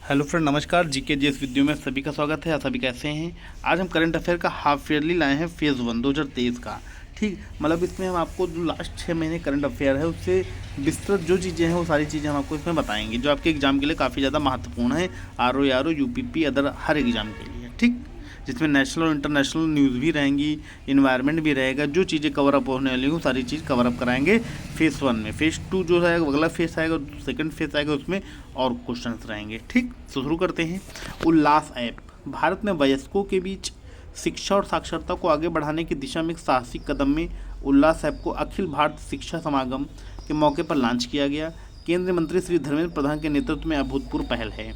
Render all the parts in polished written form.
Hello friend, नमस्कार। GK GS video में सभी का स्वागत है। आप सभी कैसे हैं? आज हम करंट अफेयर का हाफ ईयरली लाए हैं फेज़ 1 2023 का। ठीक, मतलब इसमें हम आपको जो लास्ट 6 महीने करंट अफेयर है उससे विस्तृत जो चीज़ें हैं वो सारी चीज़ें हम आपको इसमें बताएंगे जो आपके एग्जाम के लिए काफ़ी ज़्यादा महत्वपूर्ण है। आर ओ यूपीपी अदर हर एग्जाम के लिए। ठीक, जिसमें नेशनल और इंटरनेशनल न्यूज़ भी रहेंगी, इन्वायरमेंट भी रहेगा, जो चीज़ें कवर अप होने वाली हूँ सारी चीज़ कवर अप कराएंगे फेज़ 1 में। फेज़ 2 जो है अगला फेज़ आएगा, सेकंड फेज़ आएगा, उसमें और क्वेश्चंस रहेंगे। ठीक, तो शुरू करते हैं। उल्लास ऐप भारत में वयस्कों के बीच शिक्षा और साक्षरता को आगे बढ़ाने की दिशा में एक साहसिक कदम में उल्लास ऐप को अखिल भारत शिक्षा समागम के मौके पर लॉन्च किया गया। केंद्रीय मंत्री श्री धर्मेंद्र प्रधान के नेतृत्व में अभूतपूर्व पहल है।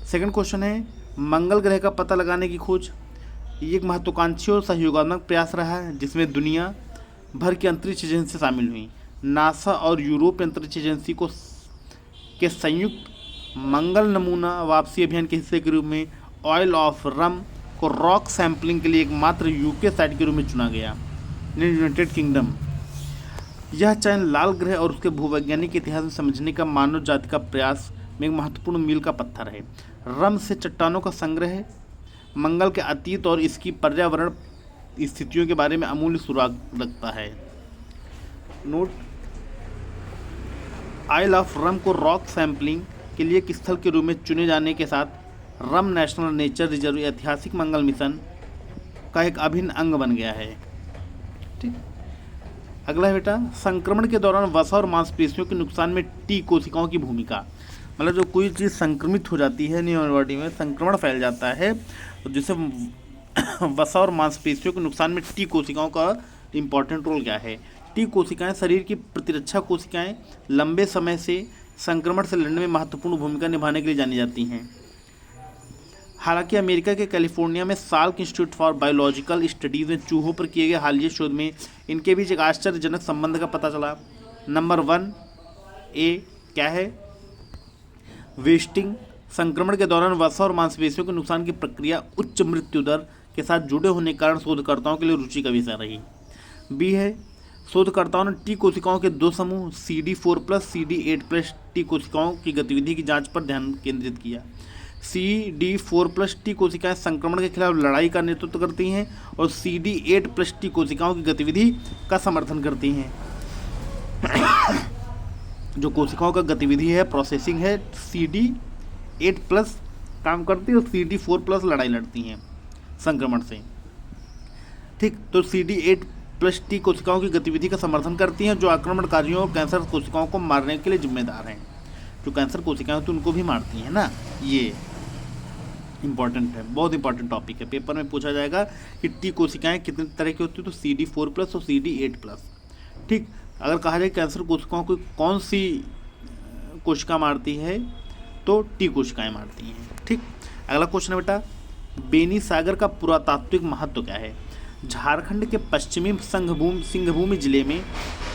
सेकंड क्वेश्चन है, मंगल ग्रह का पता लगाने की खोज। ये एक महत्वाकांक्षी और सहयोगात्मक प्रयास रहा है जिसमें दुनिया भर की अंतरिक्ष एजेंसी शामिल हुई। नासा और यूरोपीय अंतरिक्ष एजेंसी को के संयुक्त मंगल नमूना वापसी अभियान के हिस्से के रूप में ऑयल ऑफ रम को रॉक सैंपलिंग के लिए एकमात्र यूके साइट के रूप में चुना गया। United kingdom. यह चयन लाल ग्रह और उसके भूवैज्ञानिक इतिहास में समझने का मानव जाति का प्रयास में एक महत्वपूर्ण मील का पत्थर है। रम से चट्टानों का संग्रह मंगल के अतीत और इसकी पर्यावरण स्थितियों के बारे में अमूल्य सुराग रखता है। नोट, आइल ऑफ रम को रॉक सैंपलिंग के लिए एक स्थल के रूप में चुने जाने के साथ रम नेशनल नेचर रिजर्व ऐतिहासिक मंगल मिशन का एक अभिन्न अंग बन गया है। ठीक, अगला है बेटा, संक्रमण के दौरान वसा और मांसपेशियों के नुकसान में टी कोशिकाओं की भूमिका। मतलब जो कोई चीज़ संक्रमित हो जाती है न्यूमन बॉडी में, संक्रमण फैल जाता है, तो जिससे वसा और मांसपेशियों के नुकसान में टी कोशिकाओं का इम्पॉर्टेंट रोल क्या है। टी कोशिकाएं शरीर की प्रतिरक्षा कोशिकाएं लंबे समय से संक्रमण से लड़ने में महत्वपूर्ण भूमिका निभाने के लिए जानी जाती हैं। हालांकि अमेरिका के कैलिफोर्निया में Salk institute for biological studies में चूहों पर किए गए हालिया शोध में इनके बीच एक आश्चर्यजनक संबंध का पता चला। नंबर 1 ए क्या है? वेस्टिंग। संक्रमण के दौरान वसा और मांसपेशियों के नुकसान की प्रक्रिया उच्च मृत्यु दर के साथ जुड़े होने के कारण शोधकर्ताओं के लिए रुचि का विषय रही। बी है, शोधकर्ताओं ने टी कोशिकाओं के दो समूह CD4+ CD8+ टी कोशिकाओं की गतिविधि की जांच पर ध्यान केंद्रित किया। CD4+ टी कोशिकाएं संक्रमण के खिलाफ लड़ाई का नेतृत्व करती हैं और CD8+ टी कोशिकाओं की गतिविधि का समर्थन करती हैं। जो कोशिकाओं का गतिविधि है, प्रोसेसिंग है, CD8+ काम करती है और CD4+ लड़ाई लड़ती हैं संक्रमण से। ठीक, तो CD8+ टी कोशिकाओं की गतिविधि का समर्थन करती हैं जो आक्रमणकारियों और कैंसर कोशिकाओं को मारने के लिए जिम्मेदार हैं। जो कैंसर कोशिकाएं होती हैं उनको भी मारती हैं ना। ये इंपॉर्टेंट है, बहुत इंपॉर्टेंट टॉपिक है, पेपर में पूछा जाएगा कि टी कोशिकाएं कितने तरह की होती है, तो CD4+ और CD8+। ठीक, अगर कहा जाए कैंसर कोशिकाओं को कौन सी कोशिका मारती है, तो टी कोशिकाएं मारती हैं। ठीक, अगला क्वेश्चन है बेटा, बेनी सागर का पुरातात्विक महत्व क्या है? झारखंड के पश्चिमी सिंहभूमि जिले में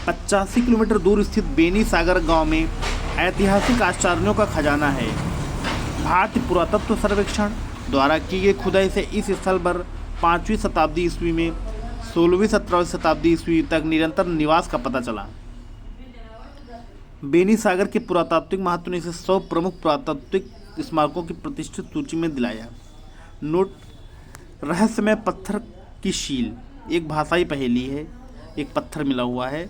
85 किलोमीटर दूर स्थित बेनी सागर गांव में ऐतिहासिक आश्चर्यों का खजाना है। भारतीय पुरातत्व सर्वेक्षण द्वारा की गई खुदाई से इस स्थल पर 5वीं शताब्दी ईस्वी में 16वीं 17वीं शताब्दी ईस्वी तक निरंतर निवास का पता चला। बेनी सागर के पुरातात्विक महत्व ने इसे 100 प्रमुख पुरातात्विक स्मारकों की प्रतिष्ठित सूची में दिलाया। नोट, रहस्यमय पत्थर की शील एक भाषाई पहेली है, एक पत्थर मिला हुआ है।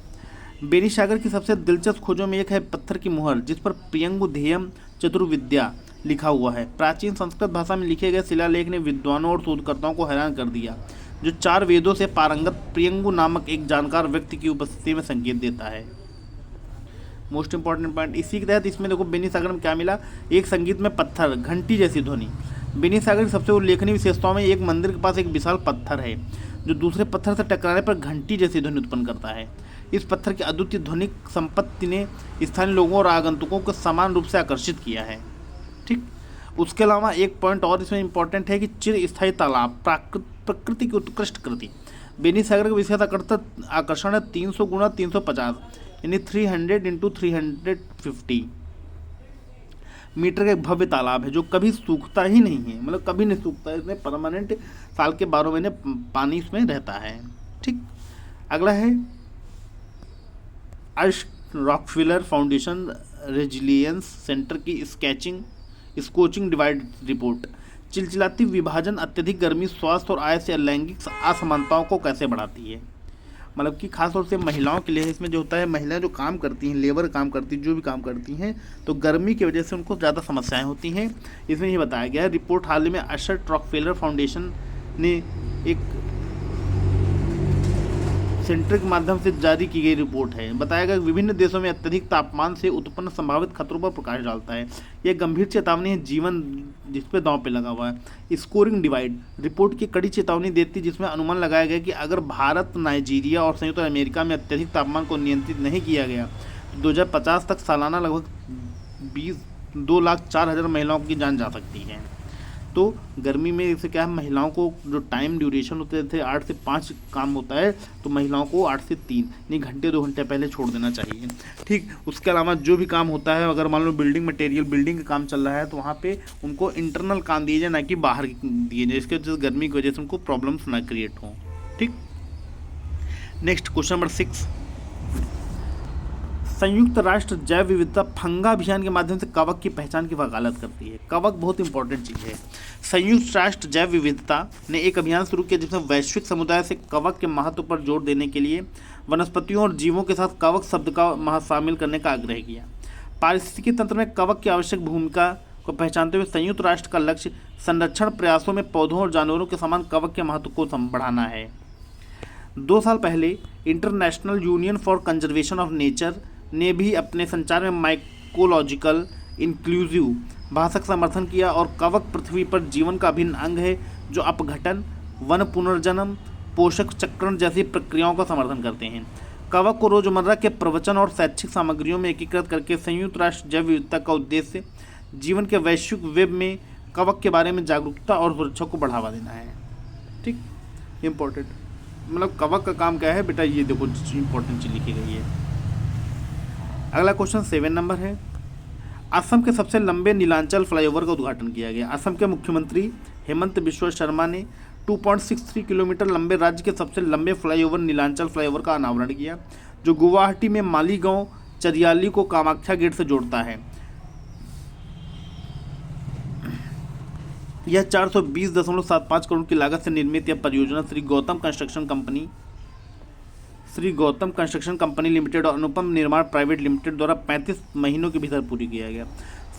बेनी सागर की सबसे दिलचस्प खोजों में एक है पत्थर की मुहर जिस पर प्रियंगु ध्येयम चतुर्विद्या लिखा हुआ है। प्राचीन संस्कृत भाषा में लिखे गए शिलालेख ने विद्वानों और शोधकर्ताओं को हैरान कर दिया, जो 4 वेदों से पारंगत प्रियंगु नामक एक जानकार व्यक्ति की उपस्थिति में संकेत देता है। मोस्ट इंपॉर्टेंट पॉइंट इसी के तहत इसमें देखो बेनी सागर में क्या मिला, एक संगीत में पत्थर, घंटी जैसी ध्वनि। बेनी सागर की सबसे उल्लेखनीय विशेषताओं में एक मंदिर के पास एक विशाल पत्थर है जो दूसरे पत्थर से टकराने पर घंटी जैसी ध्वनि उत्पन्न करता है। इस पत्थर की अद्वितीय ध्वनिक संपत्ति ने स्थानीय लोगों और आगंतुकों को समान रूप से आकर्षित किया है। ठीक, उसके अलावा एक पॉइंट और इसमें इंपॉर्टेंट है कि चिर स्थायी तालाब, प्रकृति की उत्कृष्ट कृति। बेनी सागर का विशेष आकर्षण है 300 गुणा 350 यानी 300 × 350 मीटर का एक भव्य तालाब है जो कभी सूखता ही नहीं है, मतलब कभी नहीं सूखता है। इसमें परमानेंट साल के 12 महीने पानी इसमें रहता है। ठीक, अगला है रॉकफेलर फाउंडेशन रेजिलियंस सेंटर की स्केचिंग स्कोचिंग डिवाइड रिपोर्ट। चिलचिलाती विभाजन अत्यधिक गर्मी स्वास्थ्य और आय से लैंगिक असमानताओं को कैसे बढ़ाती है। मतलब कि खास तौर से महिलाओं के लिए इसमें जो होता है, महिलाएं जो काम करती हैं, लेबर काम करती हैं, जो भी काम करती हैं, तो गर्मी की वजह से उनको ज़्यादा समस्याएं होती हैं। इसमें ये बताया गया है। रिपोर्ट हाल ही में अशर रॉकफेलर फाउंडेशन ने एक सेंटर के माध्यम से जारी की गई रिपोर्ट है। बताया गया विभिन्न देशों में अत्यधिक तापमान से उत्पन्न संभावित खतरों पर प्रकाश डालता है। यह गंभीर चेतावनी है जीवन जिस पे दांव पे लगा हुआ है। स्कोरिंग डिवाइड रिपोर्ट की कड़ी चेतावनी देती है, जिसमें अनुमान लगाया गया कि अगर भारत, नाइजीरिया और संयुक्त अमेरिका में अत्यधिक तापमान को नियंत्रित नहीं किया गया तो 2050 तक सालाना लगभग 2,04,000 महिलाओं की जान जा सकती है। तो गर्मी में इससे क्या है, महिलाओं को जो टाइम ड्यूरेशन होते थे 8 से 5 काम होता है, तो महिलाओं को 8 से 3 नहीं घंटे 2 घंटे पहले छोड़ देना चाहिए। ठीक, उसके अलावा जो भी काम होता है, अगर मान लो बिल्डिंग मटेरियल, बिल्डिंग का काम चल रहा है, तो वहाँ पे उनको इंटरनल काम दिए जाए, ना कि बाहर दिए जाए, इसके वजह से गर्मी की वजह से उनको प्रॉब्लम्स ना क्रिएट हों। ठीक, नेक्स्ट क्वेश्चन नंबर 6। संयुक्त राष्ट्र जैव विविधता फंगा अभियान के माध्यम से कवक की पहचान की वकालत करती है। कवक बहुत इंपॉर्टेंट चीज़ है। संयुक्त राष्ट्र जैव विविधता ने एक अभियान शुरू किया जिसमें वैश्विक समुदाय से कवक के महत्व पर जोर देने के लिए वनस्पतियों और जीवों के साथ कवक शब्द का शामिल करने का आग्रह किया। पारिस्थितिकी तंत्र में कवक की आवश्यक भूमिका को पहचानते हुए संयुक्त राष्ट्र का लक्ष्य संरक्षण प्रयासों में पौधों और जानवरों के समान कवक के महत्व को बढ़ाना है। 2 साल पहले international union for conservation of nature ने भी अपने संचार में माइकोलॉजिकल इंक्लूसिव भाषा का समर्थन किया और कवक पृथ्वी पर जीवन का अभिन्न अंग है जो अपघटन, वन पुनर्जन्म, पोषक चक्रण जैसी प्रक्रियाओं का समर्थन करते हैं। कवक को रोजमर्रा के प्रवचन और शैक्षिक सामग्रियों में एकीकृत करके संयुक्त राष्ट्र जैव विविधता का उद्देश्य जीवन के वैश्विक वेब में कवक के बारे में जागरूकता और सुरक्षा को बढ़ावा देना है। ठीक, इम्पोर्टेंट, मतलब कवक का काम क्या है बेटा, ये देखो इंपॉर्टेंट चीज लिखी गई है। अगला क्वेश्चन 7 नंबर है। असम के सबसे लंबे नीलांचल फ्लाईओवर का उद्घाटन किया गया। असम के मुख्यमंत्री हेमंत बिश्व शर्मा ने 2.63 किलोमीटर लंबे राज्य के सबसे लंबे फ्लाईओवर नीलांचल फ्लाईओवर का अनावरण किया, जो गुवाहाटी में मालीगांव चरियाली को कामाख्या गेट से जोड़ता है। यह 420.75 करोड़ की लागत से निर्मित यह परियोजना Shri Gautam construction company limited और अनुपम निर्माण प्राइवेट लिमिटेड द्वारा 35 महीनों के भीतर पूरी किया गया।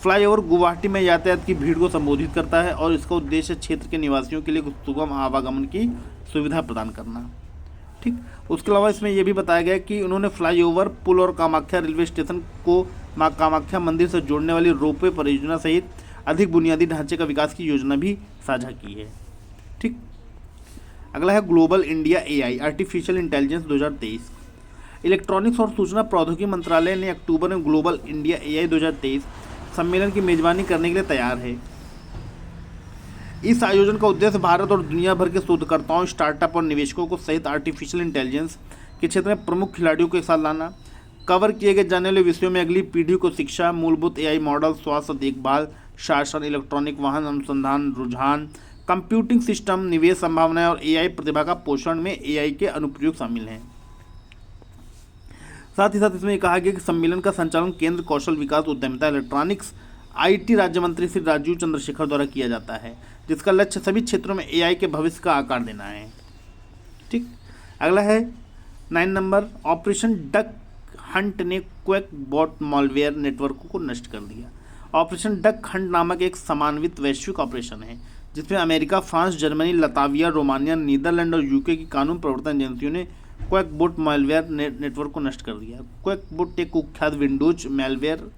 फ्लाईओवर गुवाहाटी में यातायात की भीड़ को संबोधित करता है और इसका उद्देश्य क्षेत्र के निवासियों के लिए सुगम आवागमन की सुविधा प्रदान करना। ठीक, उसके अलावा इसमें यह भी बताया गया कि उन्होंने फ्लाईओवर, पुल और कामाख्या रेलवे स्टेशन को मां कामाख्या मंदिर से जोड़ने वाली रोपवे परियोजना सहित अधिक बुनियादी ढांचे का विकास की योजना भी साझा की है। ठीक, अगला है global India AI artificial intelligence 2023। Electronics और सूचना प्रौद्योगिकी मंत्रालय ने अक्टूबर में ग्लोबल इंडिया एआई 2023 सम्मेलन की मेजबानी करने के लिए तैयार है। इस आयोजन का उद्देश्य भारत और दुनिया भर के शोधकर्ताओं, स्टार्टअप और निवेशकों को सहित आर्टिफिशियल इंटेलिजेंस के क्षेत्र में प्रमुख खिलाड़ियों के साथ लाना। कवर किए गए जाने वाले विषयों में अगली पीढ़ी को शिक्षा, मूलभूत एआई मॉडल, स्वास्थ्य देखभाल, शासन, इलेक्ट्रॉनिक वाहन, अनुसंधान, रुझान, कंप्यूटिंग सिस्टम, निवेश संभावनाएं और एआई प्रतिभा का पोषण में एआई के अनुप्रयोग शामिल हैं। साथ ही साथ इसमें कहा गया कि सम्मेलन का संचालन केंद्र कौशल विकास, उद्यमिता, इलेक्ट्रॉनिक्स, आईटी राज्य मंत्री श्री राजीव चंद्रशेखर द्वारा किया जाता है, जिसका लक्ष्य सभी क्षेत्रों में एआई के भविष्य का आकार देना है। ठीक, अगला है 9 नंबर। ऑपरेशन डक हंट ने क्वेक बॉट मॉलवेयर नेटवर्क को नष्ट कर दिया। ऑपरेशन डक हंट नामक एक समन्वित वैश्विक ऑपरेशन है जिसमें America, France, Germany, Latvia, Romania, Netherland और यूके की कानून प्रवर्तन एजेंसियों ने क्वेकबोट मैलवेयर नेटवर्क को नष्ट कर दिया। क्वेकबोट एक कुख्यात विंडोज मैलवेयर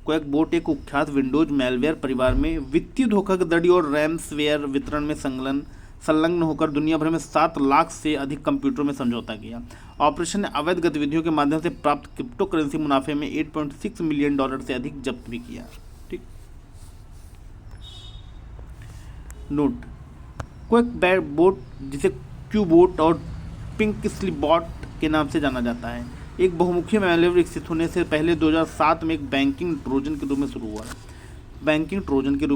क्वेकबोट एक कुख्यात विंडोज मैलवेयर परिवार में वित्तीय धोखाधड़ी और रैंसमवेयर वितरण में संलग्न होकर दुनिया भर में 7 लाख से अधिक कंप्यूटरों में समझौता किया। ऑपरेशन ने अवैध गतिविधियों के माध्यम से प्राप्त क्रिप्टो करेंसी मुनाफे में $8.6 मिलियन से अधिक जब्त भी किया। ठीक, नोट, क्वेकबोट जिसे क्यूबोट और पिंक स्लिपबॉट के नाम से जाना जाता है, एक बहुमुखी मैलवेयर विकसित होने से पहले 2007 में एक बैंकिंग ट्रोजन के रूप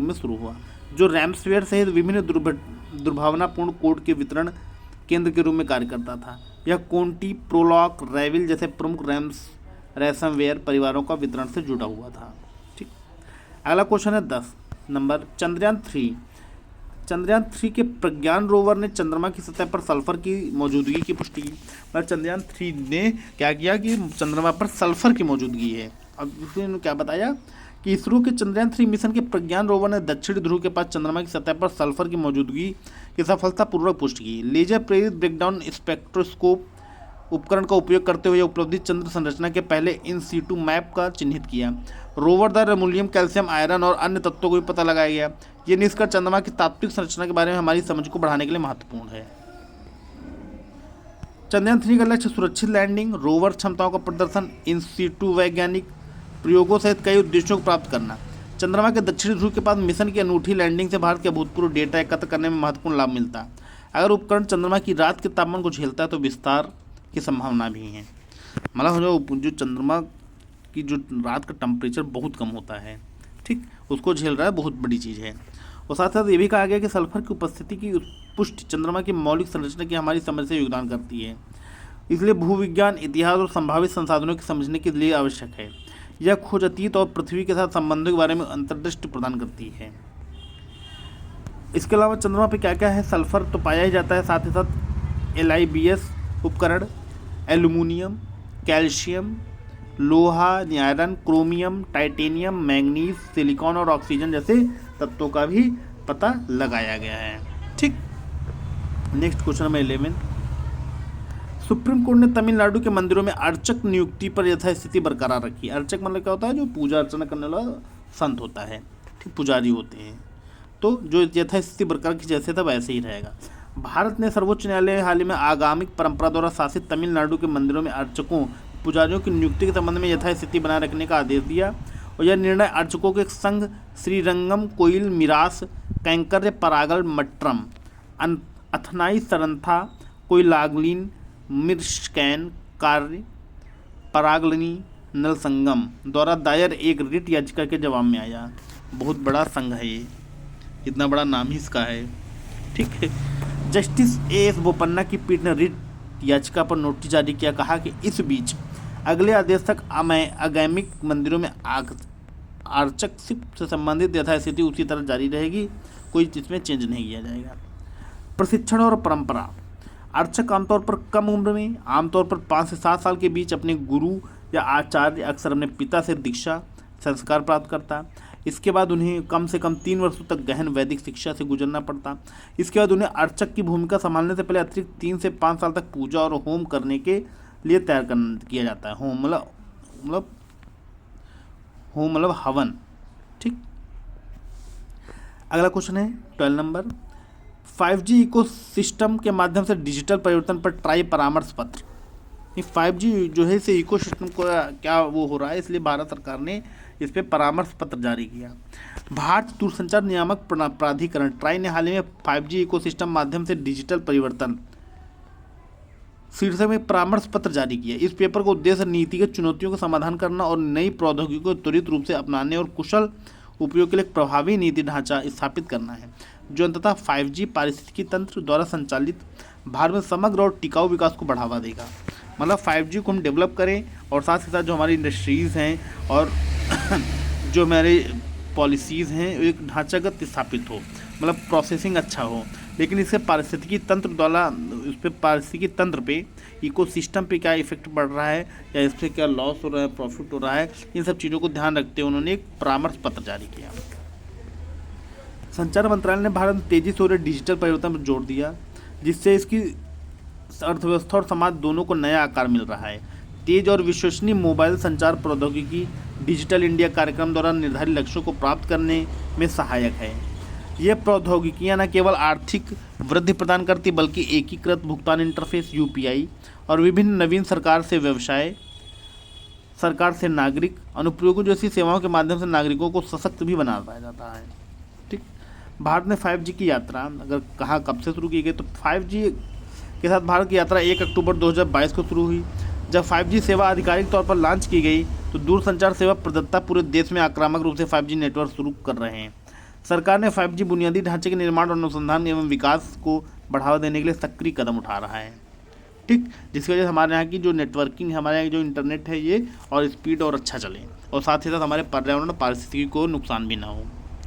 में शुरू हुआ जो रैंसमवेयर सहित विभिन्न दुर्भावनापूर्ण कोड के वितरण केंद्र के रूप में कार्य करता था। यह कोंटी, प्रोलॉग, रेविल जैसे प्रमुख रेशमवेयर परिवारों का वितरण से जुड़ा हुआ था। ठीक, अगला क्वेश्चन है 10 नंबर, चंद्रयान 3 के प्रज्ञान रोवर ने चंद्रमा की सतह पर सल्फर की मौजूदगी की पुष्टि की। मतलब चंद्रयान 3 ने क्या किया कि चंद्रमा पर सल्फर की मौजूदगी है। अब इसने क्या बताया कि इसरो के चंद्रयान 3 मिशन के प्रज्ञान रोवर ने दक्षिणी ध्रुव के पास चंद्रमा की सतह पर सल्फर की मौजूदगी की सफलतापूर्वक पुष्टि की। लेजर प्रेरित ब्रेकडाउन स्पेक्ट्रोस्कोप उपकरण का उपयोग करते हुए उपलब्धि चंद्र संरचना के पहले इन सीटू मैप का चिन्हित किया। रोवर द्वारा एल्यूमिनियम, कैल्शियम, आयरन और अन्य तत्वों को भी पता लगाया गया। ये निष्कर्ष चंद्रमा की तात्विक संरचना के बारे में हमारी समझ को बढ़ाने के लिए महत्वपूर्ण है। चंद्रयान 3 का लक्ष्य सुरक्षित लैंडिंग, रोवर क्षमताओं का प्रदर्शन, इन सीटू वैज्ञानिक प्रयोगों सहित कई उद्देश्यों को प्राप्त करना। चंद्रमा के दक्षिणी ध्रुव के पास मिशन की अनूठी लैंडिंग से भारत के अभूतपूर्व डेटा एकत्र करने में महत्वपूर्ण लाभ मिलता है। अगर उपकरण चंद्रमा की रात के तापमान को झेलता है तो विस्तार की संभावना भी है। मतलब जो चंद्रमा की जो रात का टेम्परेचर बहुत कम होता है, ठीक, उसको झेल रहा है, बहुत बड़ी चीज़ है। और साथ साथ ये भी कहा गया कि सल्फर की उपस्थिति की पुष्टि चंद्रमा की मौलिक संरचना की हमारी समझ से योगदान करती है, इसलिए भूविज्ञान, इतिहास और संभावित संसाधनों की समझने के लिए आवश्यक है। यह खोज अतीत और पृथ्वी के साथ संबंधों के बारे में अंतर्दृष्टि प्रदान करती है। इसके अलावा चंद्रमा पर क्या क्या है, सल्फर तो पाया ही जाता है, साथ ही साथ LIBS उपकरण, एल्यूमिनियम, कैल्शियम, लोहा, iron, chromium, titanium, manganese, silicon और ऑक्सीजन जैसे तत्वों का भी पता लगाया गया है। ठीक, next question number 11, supreme court ने तमिलनाडु के मंदिरों में अर्चक नियुक्ति पर यथास्थिति बरकरार रखी। अर्चक मतलब क्या होता है, जो पूजा अर्चना करने वाला संत होता है, ठीक, पुजारी होते हैं। तो जो यथास्थिति बरकरार की जैसे था वैसे ही रहेगा। भारत ने सर्वोच्च न्यायालय हाल ही में आगामिक परंपरा द्वारा शासित तमिलनाडु के मंदिरों में अर्चकों, पुजारियों की नियुक्ति के संबंध में यथास्थिति बनाए रखने का आदेश दिया और यह निर्णय अर्चकों के संघ श्रीरंगम कोइल मिरास कैंकर्य परागल मट्टम अथनाई सरंथा कोइलाग्लिन मिर्शकैन कार्य परागलनी नलसंगम द्वारा दायर एक रिट याचिका के जवाब में आया। बहुत बड़ा संघ है ये, इतना बड़ा नाम ही इसका है। ठीक है, जस्टिस AS बोपन्ना की पीठ ने रिट याचिका पर नोटिस जारी किया, कहा कि इस बीच अगले आदेश तक आगामी मंदिरों में आर्चक से संबंधित यथास्थिति उसी तरह जारी रहेगी, कोई इसमें चेंज नहीं किया जाएगा। प्रशिक्षण और परंपरा, अर्चक आमतौर पर कम उम्र में, आमतौर पर 5 से 7 साल के बीच अपने गुरु या आचार्य, अक्सर अपने पिता से दीक्षा संस्कार प्राप्त करता। इसके बाद उन्हें कम से कम 3 वर्षों तक गहन वैदिक शिक्षा से गुजरना पड़ता। इसके बाद उन्हें अर्चक की भूमिका संभालने से पहले अतिरिक्त 3 से 5 साल तक पूजा और होम करने के लिए तैयार किया जाता है। होम मतलब हवन। ठीक, अगला क्वेश्चन है 12 नंबर, 5G इकोसिस्टम के माध्यम से डिजिटल परिवर्तन पर ट्राई परामर्श पत्र। ये 5G जो है इसे इकोसिस्टम को क्या वो हो रहा है, इसलिए भारत सरकार ने इस पर परामर्श पत्र जारी किया। भारतीय दूरसंचार नियामक प्राधिकरण ट्राई ने हाल ही में 5G इकोसिस्टम माध्यम से डिजिटल परिवर्तन शीर्षक में परामर्श पत्र जारी किया। इस पेपर का उद्देश्य नीतिगत चुनौतियों का समाधान करना और नई प्रौद्योगिकी को त्वरित रूप से अपनाने और कुशल उपयोग के लिए प्रभावी नीति ढांचा स्थापित करना है, जो अंततः 5G पारिस्थितिकी तंत्र द्वारा संचालित भारत में समग्र और टिकाऊ विकास को बढ़ावा देगा। मतलब 5G को हम डेवलप करें और साथ ही साथ जो हमारी इंडस्ट्रीज़ हैं और जो हमारे पॉलिसीज़ हैं एक ढांचागत स्थापित हो, मतलब प्रोसेसिंग अच्छा हो, लेकिन इससे पारिस्थितिकी तंत्र द्वारा उस पर पारिस्थितिकी तंत्र पे, इकोसिस्टम पे क्या इफेक्ट पड़ रहा है या इस पर क्या लॉस हो रहा है, प्रॉफिट हो रहा है, इन सब चीज़ों को ध्यान रखते हुए उन्होंने एक परामर्श पत्र जारी किया। संचार मंत्रालय ने भारत में तेजी से हो रहे डिजिटल परिवर्तन पर जोर दिया, जिससे इसकी अर्थव्यवस्था और समाज दोनों को नया आकार मिल रहा है। तेज और विश्वसनीय मोबाइल संचार प्रौद्योगिकी डिजिटल इंडिया कार्यक्रम द्वारा निर्धारित लक्ष्यों को प्राप्त करने में सहायक है। ये प्रौद्योगिकियां न केवल आर्थिक वृद्धि प्रदान करती बल्कि एकीकृत भुगतान इंटरफेस UPI और विभिन्न नवीन सरकार से व्यवसाय, सरकार से नागरिक अनुप्रयोगों जैसी सेवाओं के माध्यम से नागरिकों को सशक्त भी बना पाया जाता है। ठीक, भारत ने 5G की यात्रा अगर कहाँ कब से शुरू की गई तो 5G के साथ भारत की यात्रा 1 अक्टूबर 2022 को शुरू हुई। जब 5G सेवा आधिकारिक तौर पर लॉन्च की गई तो दूरसंचार सेवा प्रदाता पूरे देश में आक्रामक रूप से 5G नेटवर्क शुरू कर रहे हैं। सरकार ने 5G बुनियादी ढांचे के निर्माण और अनुसंधान एवं विकास को बढ़ावा देने के लिए सक्रिय कदम उठा रहा है। ठीक, जिसकी वजह से हमारे यहाँ की जो नेटवर्किंग है, हमारे यहाँ की जो इंटरनेट है ये और स्पीड और अच्छा चले, और साथ ही साथ हमारे पर्यावरण और पारिस्थितिकी को नुकसान भी ना हो।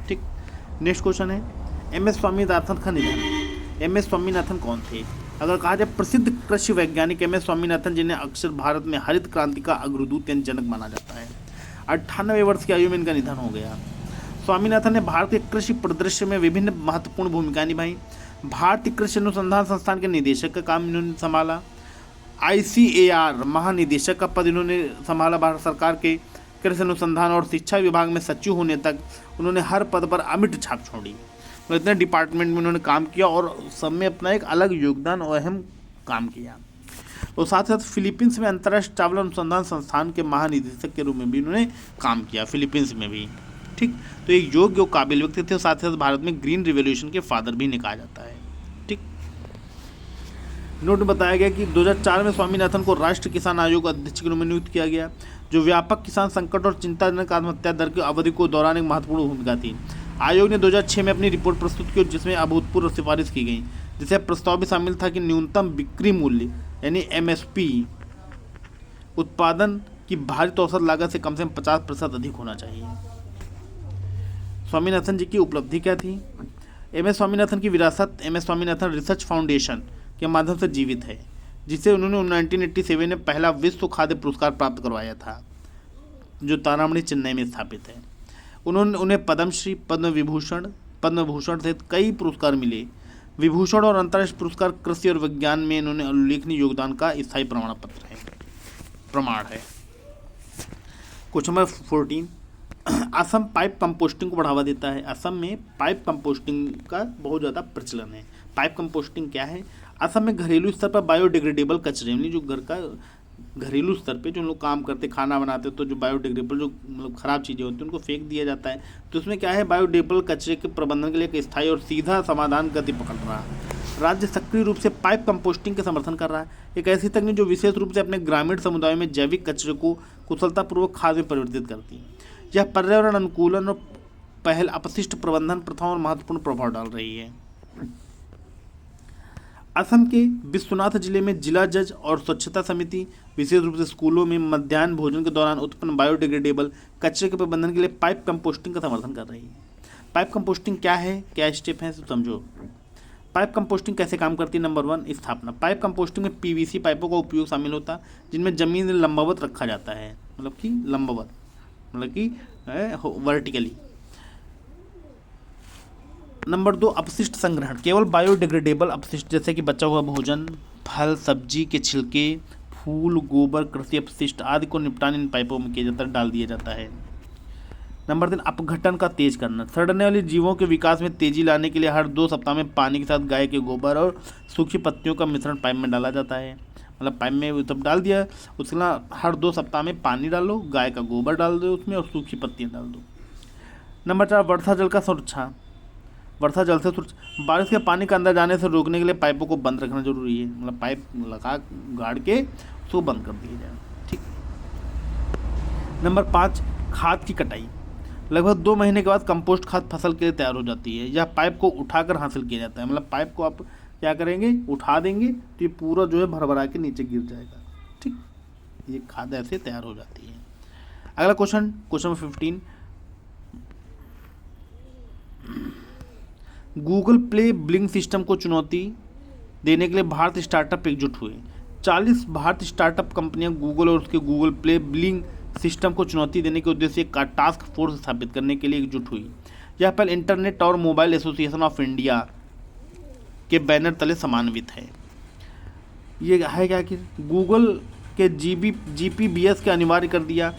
ठीक, नेक्स्ट क्वेश्चन है एम एस स्वामीनाथन का निधन। एम एस स्वामीनाथन कौन थे? अगर कहा जाए प्रसिद्ध कृषि वैज्ञानिक एम एस स्वामीनाथन, जिन्हें अक्सर भारत में हरित क्रांति का अग्रदूत यानी जनक माना जाता है, 98 वर्ष की आयु में इनका निधन हो गया। स्वामीनाथन ने भारत के कृषि परिदृश्य में विभिन्न महत्वपूर्ण भूमिकाएं निभाई। भारतीय कृषि अनुसंधान संस्थान के निदेशक का काम इन्होंने संभाला। ICAR महानिदेशक का पद इन्होंने संभाला। भारत सरकार के कृषि अनुसंधान और शिक्षा विभाग में सचिव होने तक उन्होंने हर पद पर अमिट छाप छोड़ी। तो इतने डिपार्टमेंट में उन्होंने काम किया और सब में अपना एक अलग योगदान और अहम काम किया। और साथ ही साथ फिलीपींस में अंतर्राष्ट्रीय चावल अनुसंधान संस्थान के महानिदेशक के रूप में भी उन्होंने काम किया, फिलीपींस में भी। ठीक, तो एक योग्य और काबिल व्यक्ति थे। साथ ही साथ भारत में ग्रीन रिवॉल्यूशन के फादर भी कहा जाता है। ठीक, नोट में बताया गया कि 2004 में स्वामीनाथन को राष्ट्रीय किसान आयोग अध्यक्ष के रूप में नियुक्त किया गया, जो व्यापक किसान संकट और चिंताजनक आत्महत्या दर की अवधि को दौरान एक महत्वपूर्ण भूमिका थी। आयोग ने 2006 में अपनी रिपोर्ट प्रस्तुत की, जिसमें अभूतपूर्व सिफारिश की गई, जिसे प्रस्ताव भी शामिल था कि न्यूनतम बिक्री मूल्य यानी MSP उत्पादन की भारित औसत लागत से कम 50% अधिक होना चाहिए। स्वामीनाथन जी की उपलब्धि क्या थी? एम एस स्वामीनाथन की विरासत M S Swaminathan research foundation के माध्यम से जीवित है, जिसे उन्होंने 1987 में पहला विश्व खाद्य पुरस्कार प्राप्त करवाया था, जो तारामणि चेन्नई में स्थापित है। उन्हें पद्मश्री, पद्म भूषण सहित कई पुरस्कार मिले। विभूषण और अंतर्राष्ट्रीय पुरस्कार कृषि और विज्ञान में इन्होंने उल्लेखनीय योगदान का स्थायी प्रमाण है। Question number 14, Assam pipe composting को बढ़ावा देता है। असम में पाइप कंपोस्टिंग का बहुत ज़्यादा प्रचलन है। पाइप कंपोस्टिंग क्या है? असम में घरेलू स्तर पर बायोडिग्रेडेबल कचरे, यानी जो घर का घरेलू स्तर पे जो लोग काम करते, खाना बनाते, तो जो बायोडिग्रेडेबल जो मतलब ख़राब चीज़ें होती हैं उनको फेंक दिया जाता है। तो उसमें क्या है, बायोडिग्रेडेबल कचरे के प्रबंधन के लिए एक स्थायी और सीधा समाधान गति पकड़ रहा है। राज्य सक्रिय रूप से पाइप कंपोस्टिंग के समर्थन कर रहा है, एक ऐसी तकनीक जो विशेष रूप से अपने ग्रामीण समुदायों में जैविक कचरे को कुशलतापूर्वक खाद में परिवर्तित करती है। यह पर्यावरण अनुकूलन और पहल अपशिष्ट प्रबंधन प्रथाओं और महत्वपूर्ण प्रभाव डाल रही है। असम के विश्वनाथ जिले में जिला जज और स्वच्छता समिति विशेष रूप से स्कूलों में मध्याह्न भोजन के दौरान उत्पन्न बायोडिग्रेडेबल कचरे के प्रबंधन के लिए पाइप कंपोस्टिंग का समर्थन कर रही है। पाइप कंपोस्टिंग क्या है, क्या स्टेप है, समझो। पाइप कंपोस्टिंग कैसे काम करती है? नंबर 1, स्थापना। पाइप कंपोस्टिंग में PVC पाइपों का उपयोग शामिल होता है, जिनमें जमीन में लंबवत रखा जाता है, मतलब कि लंबवत, मतलब कि वर्टिकली। नंबर 2, अपशिष्ट संग्रहण। केवल बायोडिग्रेडेबल अपशिष्ट जैसे कि बचा हुआ भोजन, फल, सब्जी के छिलके, फूल, गोबर, कृषि अपशिष्ट आदि को निपटान इन पाइपों में किया जाता है, डाल दिया जाता है। नंबर 3, अपघटन का तेज करना। सड़ने वाले जीवों के विकास में तेजी लाने के लिए हर 2 सप्ताह में पानी के साथ गाय के गोबर और सूखी पत्तियों का मिश्रण पाइप में डाला जाता है। मतलब पाइप में तब डाल दिया, उसके बाद हर 2 सप्ताह में पानी डालो, गाय का गोबर डाल दो उसमें और सूखी पत्तियाँ डाल दो। नंबर 4, वर्षा जल का सुरक्षा। वर्षा जल से सुरक्षा, बारिश के पानी का अंदर जाने से रोकने के लिए पाइपों को बंद रखना जरूरी है, मतलब पाइप लगा गाड़ के उसको बंद कर दिया जाए। ठीक। नंबर 5, खाद की कटाई। लगभग 2 महीने के बाद कंपोस्ट खाद फसल के लिए तैयार हो जाती है। यह पाइप को उठाकर हासिल किया जाता है, मतलब पाइप को आप क्या करेंगे, उठा देंगे तो ये पूरा जो है भरभरा के नीचे गिर जाएगा। ठीक, ये खाद ऐसे तैयार हो जाती है। अगला question number 15, Google play billing system को चुनौती देने के लिए भारतीय स्टार्टअप एकजुट हुए। 40 भारतीय स्टार्टअप कंपनियां गूगल और उसके गूगल प्ले बिलिंग सिस्टम को चुनौती देने के उद्देश्य का टास्क फोर्स स्थापित करने के लिए एकजुट हुई। यह पहल इंटरनेट और मोबाइल एसोसिएशन ऑफ इंडिया के बैनर तले समन्वित है। ये है क्या कि गूगल के GPBS के अनिवार्य कर दिया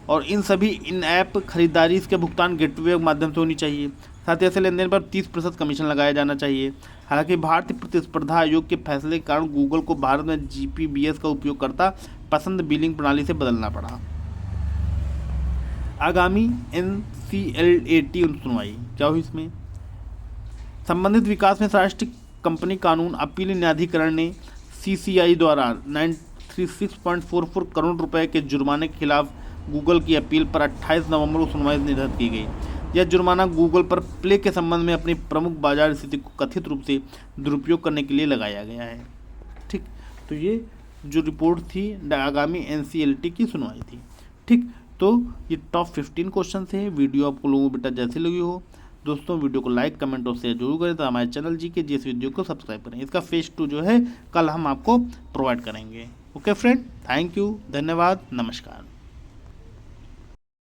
और इन ऐप खरीदारी के भुगतान गेटवे के माध्यम से होनी चाहिए। साथ ही ऐसे लेन देन पर 30% कमीशन लगाया जाना चाहिए। हालांकि भारतीय प्रतिस्पर्धा आयोग के फैसले के कारण गूगल को भारत में GPBS का उपयोग करता पसंद बिलिंग प्रणाली से बदलना पड़ा। आगामी NCLAT सुनवाई क्या हुई? इसमें संबंधित विकास में राष्ट्रीय कंपनी कानून अपील न्यायाधिकरण ने CCI द्वारा 936.44 करोड़ रुपए के जुर्माने के खिलाफ गूगल की अपील पर 28 नवंबर को सुनवाई निर्धारित की गई। यह जुर्माना गूगल पर प्ले के संबंध में अपनी प्रमुख बाजार स्थिति को कथित रूप से दुरुपयोग करने के लिए लगाया गया है। ठीक, तो ये जो रिपोर्ट थी आगामी NCLT की सुनवाई थी। ठीक, तो ये टॉप 15 क्वेश्चन थे। वीडियो आपको लोगों को बेटा जैसी लगी हो दोस्तों, वीडियो को लाइक कमेंट और शेयर जरूर करें। तो हमारे चैनल GK GS वीडियो को सब्सक्राइब करें। इसका फेज 2 जो है कल हम आपको प्रोवाइड करेंगे। ओके फ्रेंड, थैंक यू, धन्यवाद, नमस्कार।